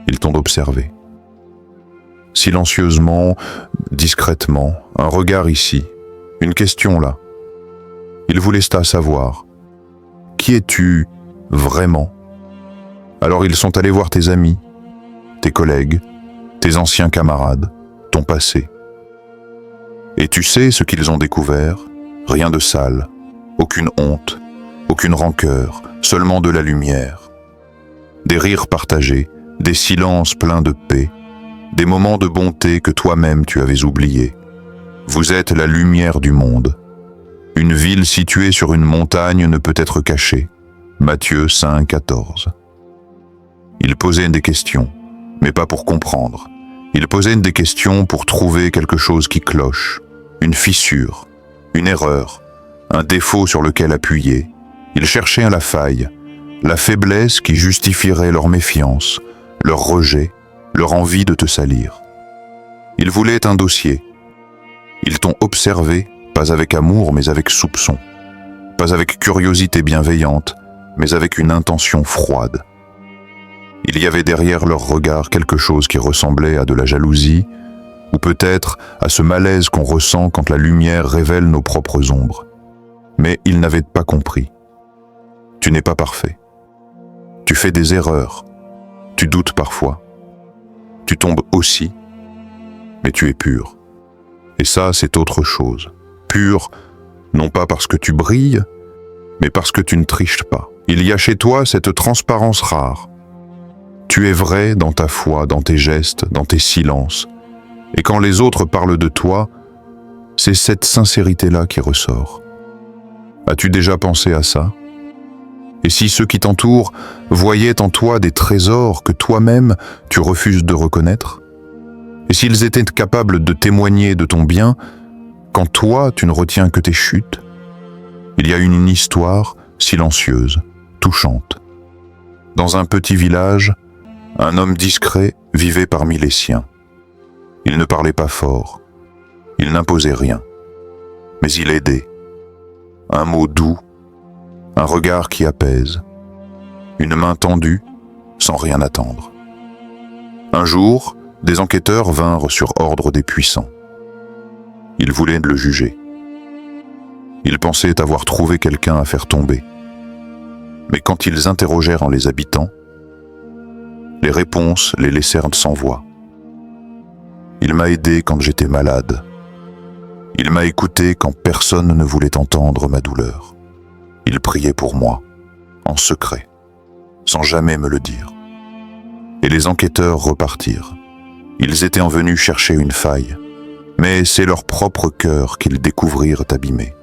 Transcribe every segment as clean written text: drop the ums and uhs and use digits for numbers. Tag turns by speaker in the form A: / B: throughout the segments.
A: Ils t'ont observé. Silencieusement, discrètement, un regard ici, une question là. Ils voulaient savoir. Qui es-tu vraiment? Alors ils sont allés voir tes amis, tes collègues, tes anciens camarades, ton passé. Et tu sais ce qu'ils ont découvert? Rien de sale, aucune honte, aucune rancœur, seulement de la lumière. Des rires partagés, des silences pleins de paix, des moments de bonté que toi-même tu avais oubliés. Vous êtes la lumière du monde. Une ville située sur une montagne ne peut être cachée. Matthieu 5, 14. Il posait des questions, mais pas pour comprendre. Il posait des questions pour trouver quelque chose qui cloche, une fissure, une erreur, un défaut sur lequel appuyer. Il cherchait la faille, la faiblesse qui justifierait leur méfiance, leur rejet, leur envie de te salir. Ils voulaient un dossier. Ils t'ont observé, pas avec amour mais avec soupçon, pas avec curiosité bienveillante, mais avec une intention froide. Il y avait derrière leur regard quelque chose qui ressemblait à de la jalousie, ou peut-être à ce malaise qu'on ressent quand la lumière révèle nos propres ombres. Mais ils n'avaient pas compris. Tu n'es pas parfait. Tu fais des erreurs. Tu doutes parfois. Tu tombes aussi, mais tu es pur. Et ça, c'est autre chose. Pur, non pas parce que tu brilles, mais parce que tu ne triches pas. Il y a chez toi cette transparence rare. Tu es vrai dans ta foi, dans tes gestes, dans tes silences. Et quand les autres parlent de toi, c'est cette sincérité-là qui ressort. As-tu déjà pensé à ça? Et si ceux qui t'entourent voyaient en toi des trésors que toi-même tu refuses de reconnaître? Et s'ils étaient capables de témoigner de ton bien, quand toi tu ne retiens que tes chutes? Il y a une histoire silencieuse, touchante. Dans un petit village, un homme discret vivait parmi les siens. Il ne parlait pas fort, il n'imposait rien, mais il aidait. Un mot doux, un regard qui apaise, une main tendue sans rien attendre. Un jour, des enquêteurs vinrent sur ordre des puissants. Ils voulaient le juger. Ils pensaient avoir trouvé quelqu'un à faire tomber. Mais quand ils interrogèrent en les habitants, les réponses les laissèrent sans voix. Il m'a aidé quand j'étais malade. Il m'a écouté quand personne ne voulait entendre ma douleur. Il priait pour moi, en secret, sans jamais me le dire. Et les enquêteurs repartirent. Ils étaient venus chercher une faille, mais c'est leur propre cœur qu'ils découvrirent abîmé.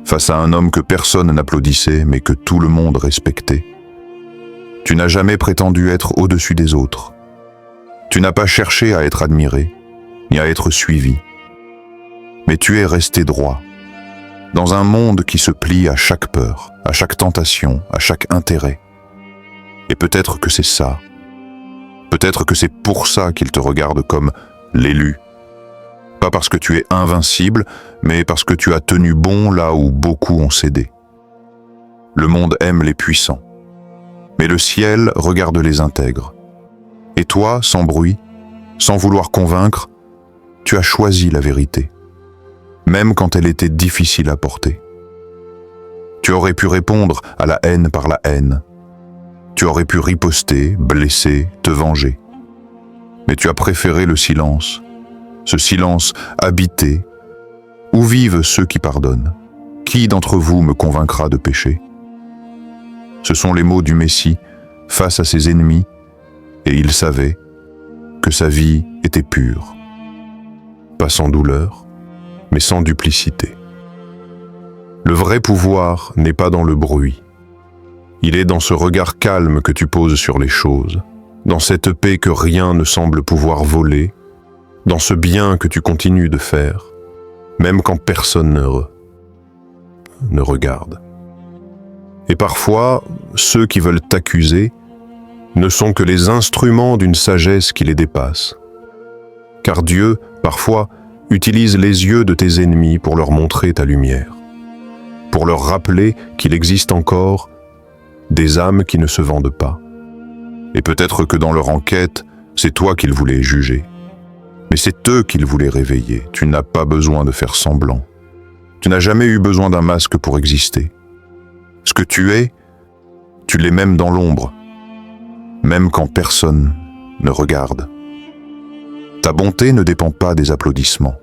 A: Face à un homme que personne n'applaudissait, mais que tout le monde respectait. Tu n'as jamais prétendu être au-dessus des autres. Tu n'as pas cherché à être admiré, ni à être suivi. Mais tu es resté droit, dans un monde qui se plie à chaque peur, à chaque tentation, à chaque intérêt. Et peut-être que c'est ça. Peut-être que c'est pour ça qu'il te regarde comme l'élu. Pas parce que tu es invincible, mais parce que tu as tenu bon là où beaucoup ont cédé. Le monde aime les puissants, mais le ciel regarde les intègres. Et toi, sans bruit, sans vouloir convaincre, tu as choisi la vérité, même quand elle était difficile à porter. Tu aurais pu répondre à la haine par la haine. Tu aurais pu riposter, blesser, te venger. Mais tu as préféré le silence, ce silence habité. Où vivent ceux qui pardonnent? Qui d'entre vous me convaincra de pécher? Ce sont les mots du Messie face à ses ennemis, et il savait que sa vie était pure, pas sans douleur, mais sans duplicité. Le vrai pouvoir n'est pas dans le bruit. Il est dans ce regard calme que tu poses sur les choses, dans cette paix que rien ne semble pouvoir voler, dans ce bien que tu continues de faire, même quand personne ne regarde. Et parfois, ceux qui veulent t'accuser ne sont que les instruments d'une sagesse qui les dépasse. Car Dieu, parfois, utilise les yeux de tes ennemis pour leur montrer ta lumière, pour leur rappeler qu'il existe encore des âmes qui ne se vendent pas, Et peut-être que dans leur enquête, c'est toi qu'ils voulaient juger. Mais c'est eux qu'ils voulaient réveiller. Tu n'as pas besoin de faire semblant. Tu n'as jamais eu besoin d'un masque pour exister. Ce que tu es, tu l'es même dans l'ombre, même quand personne ne regarde. Ta bonté ne dépend pas des applaudissements.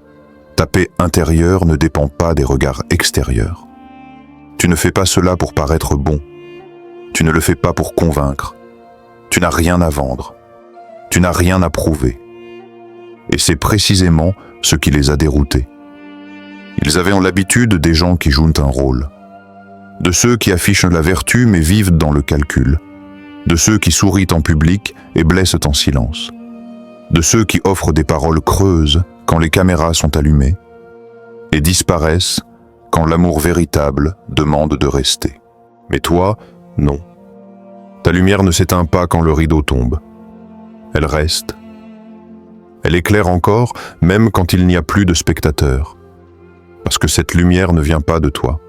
A: Ta paix intérieure ne dépend pas des regards extérieurs. Tu ne fais pas cela pour paraître bon. Tu ne le fais pas pour convaincre. Tu n'as rien à vendre. Tu n'as rien à prouver. Et c'est précisément ce qui les a déroutés. Ils avaient en l'habitude des gens qui jouent un rôle. De ceux qui affichent la vertu mais vivent dans le calcul. De ceux qui sourient en public et blessent en silence. De ceux qui offrent des paroles creuses quand les caméras sont allumées et disparaissent quand l'amour véritable demande de rester. Mais toi, non. Ta lumière ne s'éteint pas quand le rideau tombe. Elle reste. Elle éclaire encore, même quand il n'y a plus de spectateurs. Parce que cette lumière ne vient pas de toi.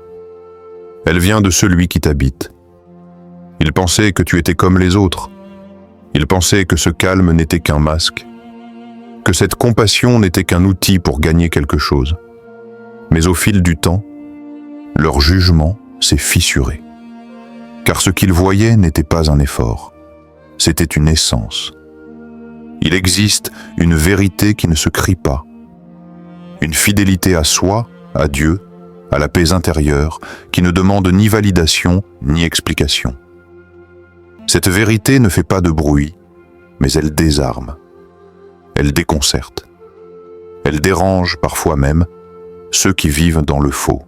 A: Elle vient de celui qui t'habite. Il pensait que tu étais comme les autres. Il pensait que ce calme n'était qu'un masque. Que cette compassion n'était qu'un outil pour gagner quelque chose. Mais au fil du temps, leur jugement s'est fissuré. Car ce qu'ils voyaient n'était pas un effort. C'était une essence. Il existe une vérité qui ne se crie pas. Une fidélité à soi, à Dieu, à la paix intérieure, qui ne demande ni validation ni explication. Cette vérité ne fait pas de bruit, mais elle désarme. Elle déconcerte. Elle dérange parfois même ceux qui vivent dans le faux.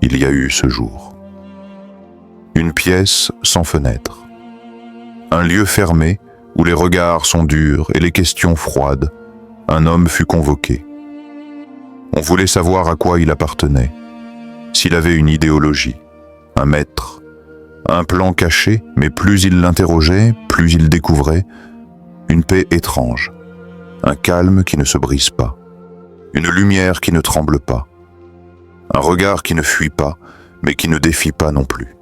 A: Il y a eu ce jour. Une pièce sans fenêtre. Un lieu fermé où les regards sont durs et les questions froides. Un homme fut convoqué. On voulait savoir à quoi il appartenait, s'il avait une idéologie, un maître, un plan caché, mais plus il l'interrogeait, plus il découvrait une paix étrange, un calme qui ne se brise pas, une lumière qui ne tremble pas, un regard qui ne fuit pas, mais qui ne défie pas non plus.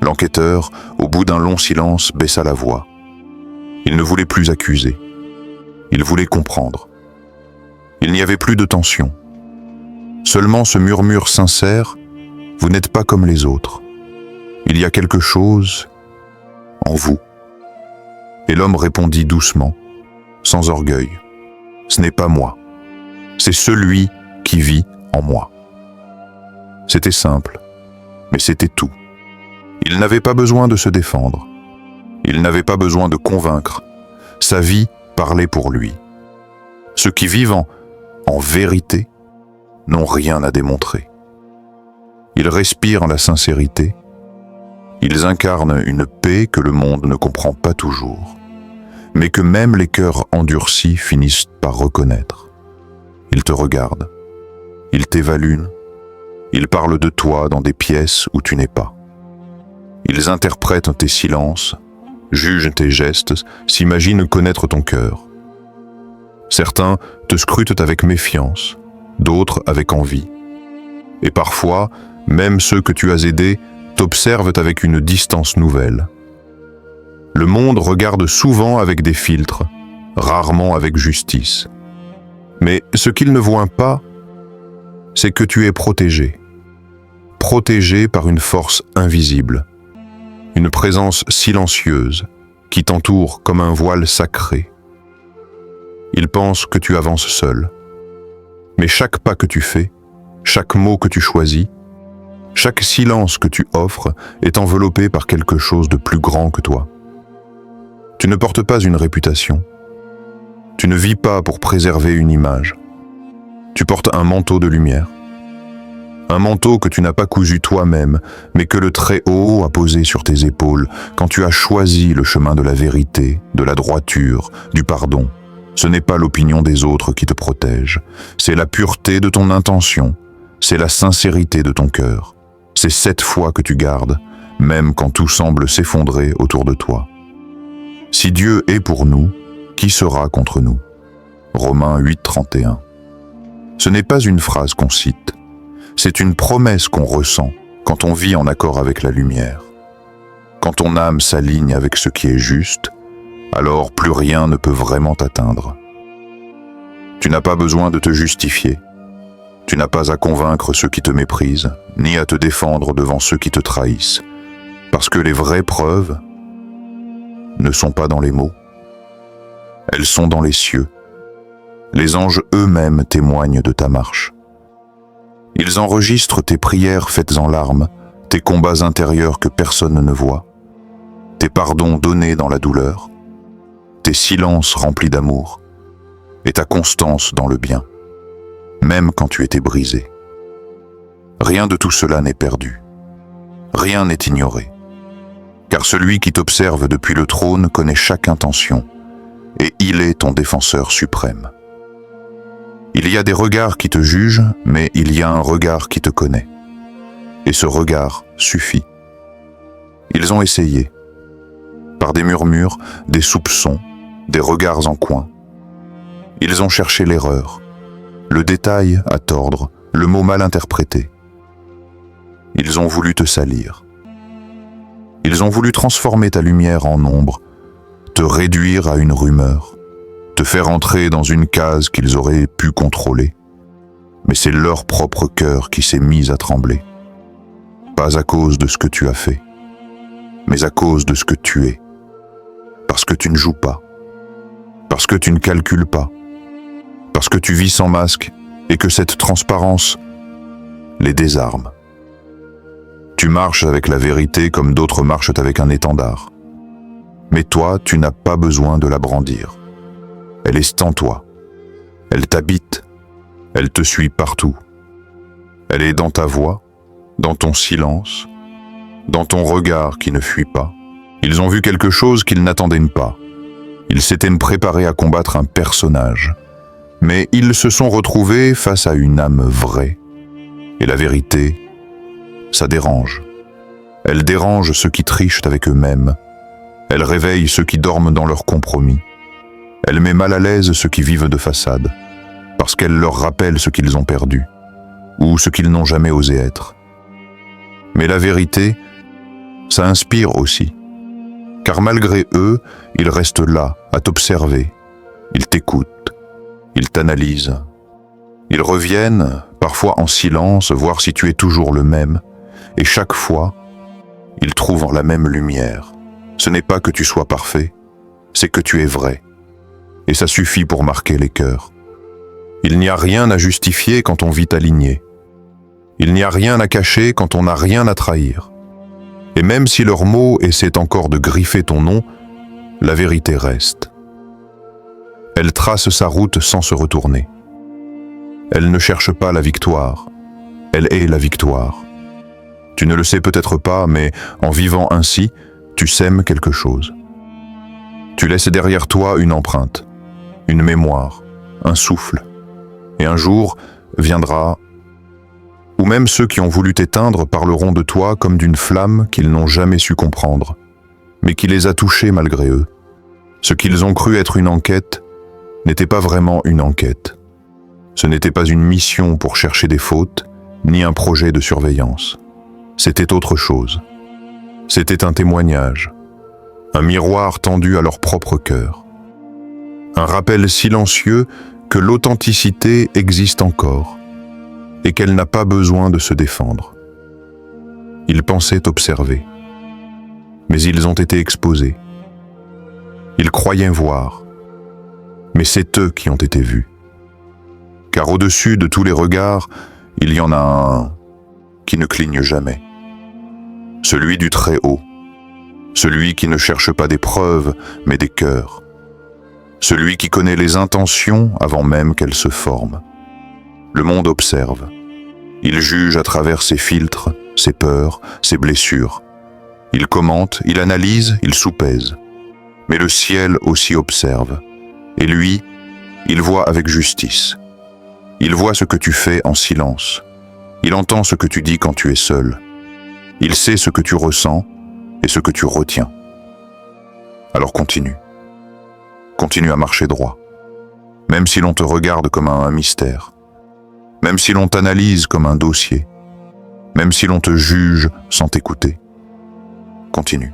A: L'enquêteur, au bout d'un long silence, baissa la voix. Il ne voulait plus accuser, il voulait comprendre. Il n'y avait plus de tension. Seulement ce murmure sincère, vous n'êtes pas comme les autres. Il y a quelque chose en vous. Et l'homme répondit doucement, sans orgueil. Ce n'est pas moi. C'est celui qui vit en moi. C'était simple, mais c'était tout. Il n'avait pas besoin de se défendre. Il n'avait pas besoin de convaincre. Sa vie parlait pour lui. Ceux qui vivent en vérité n'ont rien à démontrer. Ils respirent la sincérité. Ils incarnent une paix que le monde ne comprend pas toujours, mais que même les cœurs endurcis finissent par reconnaître. Ils te regardent. Ils t'évaluent. Ils parlent de toi dans des pièces où tu n'es pas. Ils interprètent tes silences, jugent tes gestes, s'imaginent connaître ton cœur. Certains te scrutent avec méfiance, d'autres avec envie. Et parfois, même ceux que tu as aidés t'observent avec une distance nouvelle. Le monde regarde souvent avec des filtres, rarement avec justice. Mais ce qu'il ne voit pas, c'est que tu es protégé. Protégé par une force invisible. Une présence silencieuse qui t'entoure comme un voile sacré. Ils pensent que tu avances seul. Mais chaque pas que tu fais, chaque mot que tu choisis, chaque silence que tu offres est enveloppé par quelque chose de plus grand que toi. Tu ne portes pas une réputation. Tu ne vis pas pour préserver une image. Tu portes un manteau de lumière. Un manteau que tu n'as pas cousu toi-même, mais que le Très-Haut a posé sur tes épaules quand tu as choisi le chemin de la vérité, de la droiture, du pardon. Ce n'est pas l'opinion des autres qui te protège, c'est la pureté de ton intention, c'est la sincérité de ton cœur. C'est cette foi que tu gardes, même quand tout semble s'effondrer autour de toi. Si Dieu est pour nous, qui sera contre nous? Romains 8, 31. Ce n'est pas une phrase qu'on cite, c'est une promesse qu'on ressent quand on vit en accord avec la lumière. Quand ton âme s'aligne avec ce qui est juste, alors plus rien ne peut vraiment t'atteindre. Tu n'as pas besoin de te justifier. Tu n'as pas à convaincre ceux qui te méprisent, ni à te défendre devant ceux qui te trahissent, parce que les vraies preuves ne sont pas dans les mots. Elles sont dans les cieux. Les anges eux-mêmes témoignent de ta marche. Ils enregistrent tes prières faites en larmes, tes combats intérieurs que personne ne voit, tes pardons donnés dans la douleur, tes silences remplis d'amour, et ta constance dans le bien, même quand tu étais brisé. Rien de tout cela n'est perdu. Rien n'est ignoré. Car celui qui t'observe depuis le trône connaît chaque intention, et il est ton défenseur suprême. Il y a des regards qui te jugent, mais il y a un regard qui te connaît. Et ce regard suffit. Ils ont essayé. Par des murmures, des soupçons, des regards en coin. Ils ont cherché l'erreur, le détail à tordre, le mot mal interprété. Ils ont voulu te salir. Ils ont voulu transformer ta lumière en ombre, te réduire à une rumeur, te faire entrer dans une case qu'ils auraient pu contrôler. Mais c'est leur propre cœur qui s'est mis à trembler. Pas à cause de ce que tu as fait, mais à cause de ce que tu es. Parce que tu ne joues pas, parce que tu ne calcules pas, parce que tu vis sans masque et que cette transparence les désarme. Tu marches avec la vérité comme d'autres marchent avec un étendard. Mais toi, tu n'as pas besoin de la brandir. Elle est en toi. Elle t'habite. Elle te suit partout. Elle est dans ta voix, dans ton silence, dans ton regard qui ne fuit pas. Ils ont vu quelque chose qu'ils n'attendaient pas. Ils s'étaient préparés à combattre un personnage. Mais ils se sont retrouvés face à une âme vraie. Et la vérité, ça dérange. Elle dérange ceux qui trichent avec eux-mêmes. Elle réveille ceux qui dorment dans leurs compromis. Elle met mal à l'aise ceux qui vivent de façade, parce qu'elle leur rappelle ce qu'ils ont perdu, ou ce qu'ils n'ont jamais osé être. Mais la vérité, ça inspire aussi, car malgré eux, ils restent là, à t'observer. Ils t'écoutent, ils t'analysent. Ils reviennent, parfois en silence, voir si tu es toujours le même, et chaque fois, ils trouvent la même lumière. Ce n'est pas que tu sois parfait, c'est que tu es vrai. Et ça suffit pour marquer les cœurs. Il n'y a rien à justifier quand on vit aligné. Il n'y a rien à cacher quand on n'a rien à trahir. Et même si leurs mots essaient encore de griffer ton nom, la vérité reste. Elle trace sa route sans se retourner. Elle ne cherche pas la victoire. Elle est la victoire. Tu ne le sais peut-être pas, mais en vivant ainsi, tu sèmes quelque chose. Tu laisses derrière toi une empreinte, une mémoire, un souffle. Et un jour viendra où même ceux qui ont voulu t'éteindre parleront de toi comme d'une flamme qu'ils n'ont jamais su comprendre, mais qui les a touchés malgré eux. Ce qu'ils ont cru être une enquête n'était pas vraiment une enquête. Ce n'était pas une mission pour chercher des fautes, ni un projet de surveillance. C'était autre chose. C'était un témoignage, un miroir tendu à leur propre cœur. Un rappel silencieux que l'authenticité existe encore et qu'elle n'a pas besoin de se défendre. Ils pensaient observer, mais ils ont été exposés. Ils croyaient voir, mais c'est eux qui ont été vus. Car au-dessus de tous les regards, il y en a un qui ne cligne jamais. Celui du Très-Haut, celui qui ne cherche pas des preuves, mais des cœurs. Celui qui connaît les intentions avant même qu'elles se forment. Le monde observe. Il juge à travers ses filtres, ses peurs, ses blessures. Il commente, il analyse, il soupèse. Mais le ciel aussi observe. Et lui, il voit avec justice. Il voit ce que tu fais en silence. Il entend ce que tu dis quand tu es seul. Il sait ce que tu ressens et ce que tu retiens. Alors continue. Continue à marcher droit. Même si l'on te regarde comme un mystère. Même si l'on t'analyse comme un dossier. Même si l'on te juge sans t'écouter. Continue.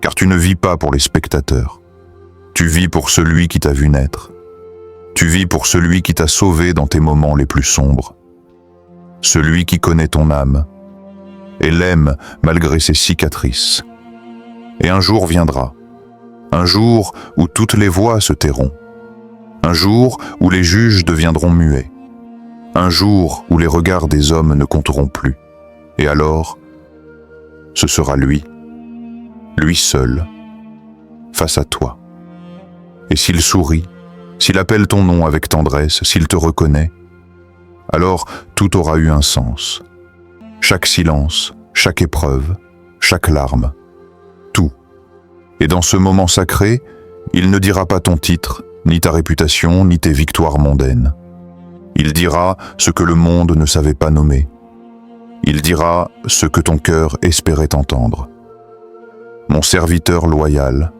A: car tu ne vis pas pour les spectateurs. Tu vis pour celui qui t'a vu naître. Tu vis pour celui qui t'a sauvé dans tes moments les plus sombres. Celui qui connaît ton âme et l'aime malgré ses cicatrices. Et un jour viendra, un jour où toutes les voix se tairont, un jour où les juges deviendront muets, un jour où les regards des hommes ne compteront plus. Et alors, ce sera lui seul, face à toi. Et s'il sourit, s'il appelle ton nom avec tendresse, s'il te reconnaît, alors tout aura eu un sens. Chaque silence, chaque épreuve, chaque larme, tout. Et dans ce moment sacré, il ne dira pas ton titre, ni ta réputation, ni tes victoires mondaines. Il dira ce que le monde ne savait pas nommer. Il dira ce que ton cœur espérait entendre. Mon serviteur loyal,